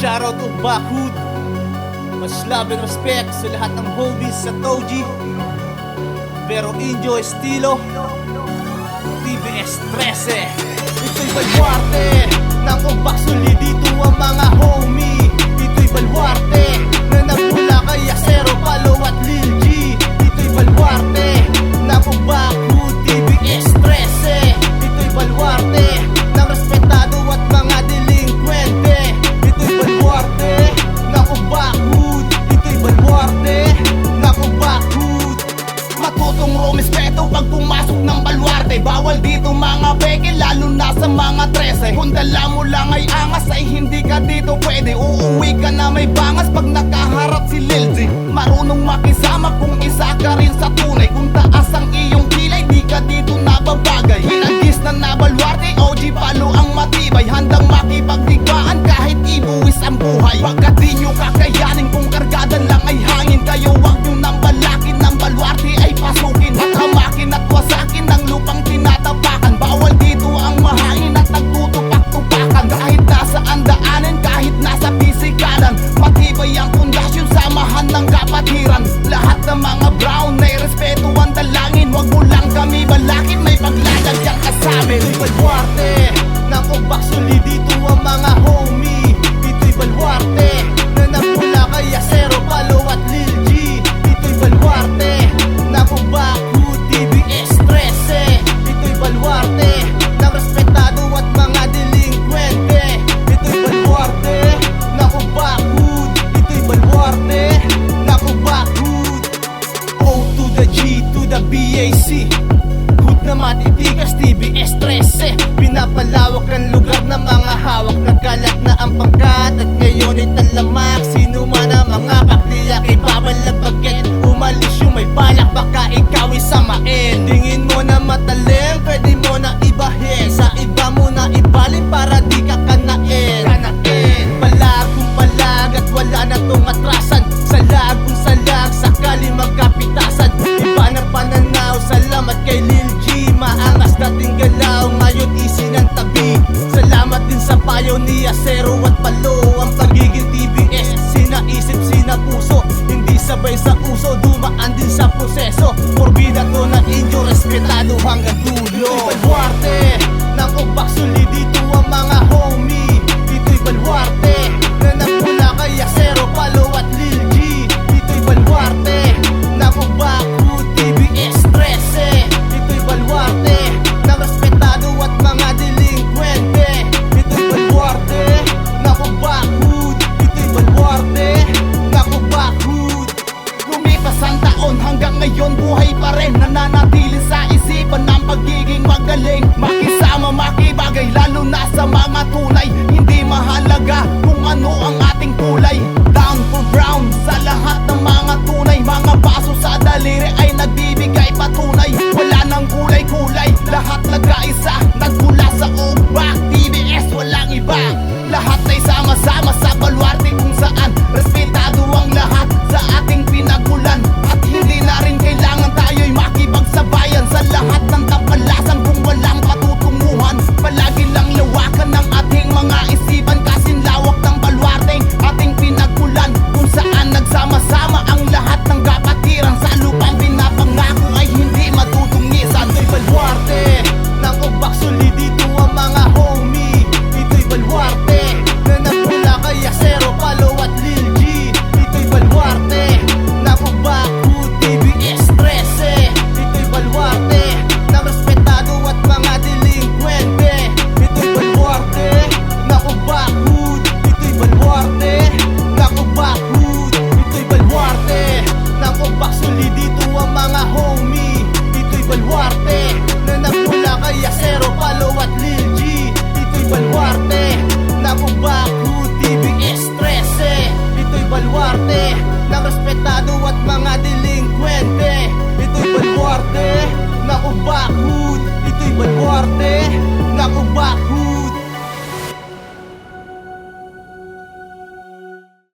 Shoutout to Backhood. Much love and respect sa lahat ng homies sa Toji. Pero Indio Estilo TBS 13. Ito'y balwarte ng umbak solid. Dito ang mga homie. Ito'y balwarte na nagmula kay Acero, Palo at Lil G. Ito'y balwarte ng Backhood TBS 13. Ito'y balwarte ng respetado at mga delinkwente. Ito'y balwarte ng Backhood. Ito'y balwarte ng Backhood. Matutong rumispeto pag pumasok ng balwarte. Bawal dito mga peke, lalo na sa mga 13. Kung dala mo lang ay angas ay hindi ka dito pwede. Uuwi ka na may bangas pag nakaharap si Lil G. Marunong makisama kung isa ka rin sa tunay. Kung taas ang iyong kilay, di ka dito nababagay. Hinagis na nabalwarte, OG Palo ang matibay. Handang makipagdigmaan kahit ibuwis ang buhay. Pagkat di nyo kakayanin kung kargada lang ay hangin. Kayo wag nyo nang balakin ng balwarte ay pasukin. At hamakin at wasakin ng lupang tinatapakan. Bawal dito ang mahain at nagtutupak-tupakan. Kahit nasaan daanin, kahit nasa pisikalan, matibay ang pundasyon, samahan ng kapatiran. Lahat ng mga brown ay respeto ang dalangin. Wag mo lang kami balakin, may paglalagyan ka sa amin. Ito'y balwarte ng umbak solid. Dito ang mga homie. Ito'y balwarte na nagmula kay Acero, Palo at Lil G. Ito'y balwarte ng Backhood TBS 13. Ito'y balwarte ng respetado at mga delinkwente. Ito'y balwarte ng Backhood. Ito'y balwarte ng Backhood. O to the G to the BAC. Hood na matitigas TBS 13. Pinapalawak ang lugar ng mga hawak. Nagkalat na ang pangkat at ngayon ay talamak. Sino man ang mga bakliyak ay babalabagin. Umalis yung may balak, baka ikaw isamain. Tingin mo na matalim, pwede mo na ibahin. Sa iba mo na ibalin para di ka kanain. Palag kung palag at wala na tong atrasan. Salag kung salag, sakali magkapitasan. Iba ng pananaw, salamat kay Lil G. Maangas dating galaw, ngayon ng tabi. Salamat din sa payo ni Acero at Palo. Ang pagiging TBS, sinaisip, sinapuso. Hindi sabay sa uso, dumaan din sa proseso. Forbida to na inyo, respetado hanggang dulo. Ito'y balwarte ng umbak solid. Dito ang mga homie. Ito'y balwarte na nagmula kay Acero, Palo at Lil G. Ito'y balwarte ng Backhood TBS 13. Ito'y balwarte ng respetado at mga delinkwente. Ito'y balwarte ng Backhood. Ito'y balwarte ng Backhood. Lumipas ang taon hanggang ngayon buhay pa rin. Nananatili sa isipan ng pagiging magaling. Makisama, makibagay, lalo na sa mga tunay. Hindi mahalaga kung ano ang ating kulay. Down for brown sa lahat ng mga tunay. Mga baso sa daliri ay nagbibigay patunay. Wala nang kulay-kulay, lahat nagkaisa. Nagmula sa umbak, TBS walang iba. Lahat ay sama-sama sa balwarte kung saan respetado ang lahat sa ating pinagmulan. At hindi na rin kailangan tayo'y makipagsabayan sa lahat ng tampalasan kung walang patutunguhan. Palagi lang lawakan ng ating mga isipan, kasing lawak ng balwarte ating pinagmulan. Kung saan nagsama-sama ang lahat ng kapatiran sa lupang pinapangako ay hindi matutungisan. Ito'y balwarte ng umbak solid. Dito ang mga homie. Ito'y balwarte na nagmula kay Acero, Palo at Lil G. Ito'y balwarte ng Backhood TBS 13. Ito'y balwarte ng respetado at mga delinkwente. Ito'y balwarte ng Backhood. Ito'y balwarte ng Backhood. Ito'y balwarte ng umbak solid. Dito ang mga homie. Ito'y balwarte na nagmula kay Acero, Palo at Lil G. Ito'y balwarte ng Backhood TBS 13. Ito'y balwarte ng respetado at mga delinkwente. Ito'y balwarte ng Backhood. Ito'y balwarte ng Backhood.